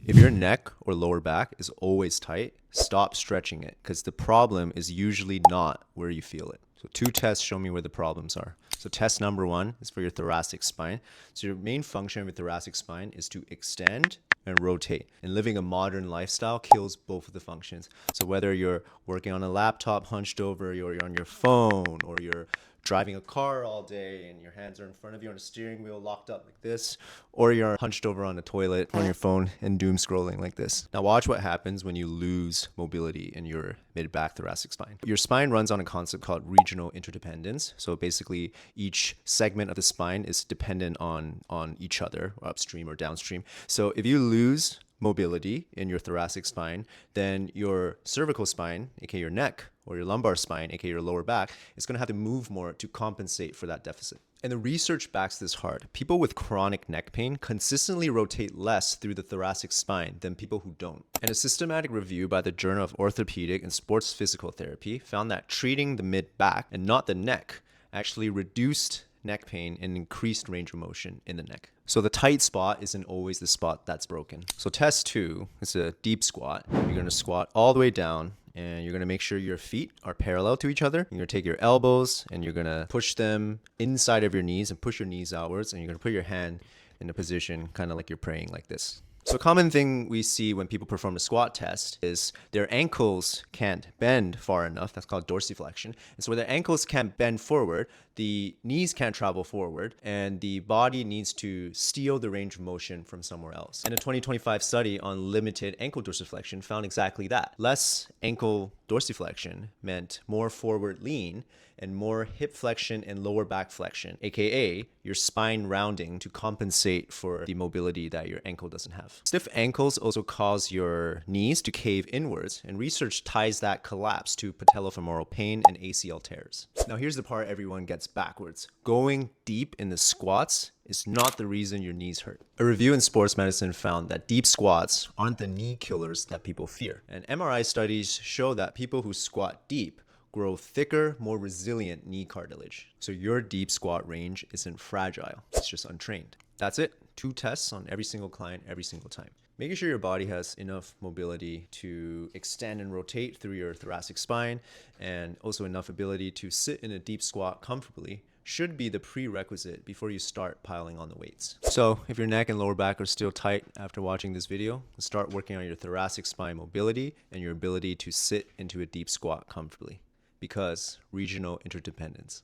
If your neck or lower back is always tight, stop stretching it because the problem is usually not where you feel it. So 2 tests show me where the problems are. So test number 1 is for your thoracic spine. So your main function of your thoracic spine is to extend and rotate. And living a modern lifestyle kills both of the functions. So whether you're working on a laptop hunched over, or you're on your phone, or you're driving a car all day and your hands are in front of you on a steering wheel locked up like this, or you're hunched over on a toilet on your phone and doom scrolling like this. Now watch what happens when you lose mobility in your mid-back thoracic spine. Your spine runs on a concept called regional interdependence. So basically each segment of the spine is dependent on each other, or upstream or downstream. So if you lose mobility in your thoracic spine, then your cervical spine, aka your neck, or your lumbar spine, aka your lower back, is going to have to move more to compensate for that deficit. And the research backs this hard. People with chronic neck pain consistently rotate less through the thoracic spine than people who don't. And a systematic review by the Journal of Orthopaedic and Sports Physical Therapy found that treating the mid-back and not the neck actually reduced neck pain and increased range of motion in the neck. So the tight spot isn't always the spot that's broken. So test 2 is a deep squat. You're going to squat all the way down and you're going to make sure your feet are parallel to each other. You're going to take your elbows and you're going to push them inside of your knees and push your knees outwards, and you're going to put your hand in a position kind of like you're praying like this. So a common thing we see when people perform a squat test is their ankles can't bend far enough. That's called dorsiflexion. And so where their ankles can't bend forward, the knees can't travel forward, and the body needs to steal the range of motion from somewhere else. And a 2025 study on limited ankle dorsiflexion found exactly that. Less ankle dorsiflexion meant more forward lean and more hip flexion and lower back flexion, aka your spine rounding to compensate for the mobility that your ankle doesn't have. Stiff ankles also cause your knees to cave inwards, and research ties that collapse to patellofemoral pain and ACL tears. Now here's the part everyone gets backwards. Going deep in the squats is not the reason your knees hurt. A review in sports medicine found that deep squats aren't the knee killers that people fear. And MRI studies show that people who squat deep grow thicker, more resilient knee cartilage. So your deep squat range isn't fragile, it's just untrained. That's it. 2 tests on every single client, every single time. Making sure your body has enough mobility to extend and rotate through your thoracic spine, and also enough ability to sit in a deep squat comfortably, should be the prerequisite before you start piling on the weights. So if your neck and lower back are still tight after watching this video, start working on your thoracic spine mobility and your ability to sit into a deep squat comfortably, because regional interdependence.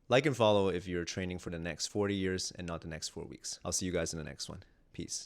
Like and follow if you're training for the next 40 years and not the next 4 weeks. I'll see you guys in the next one. Peace.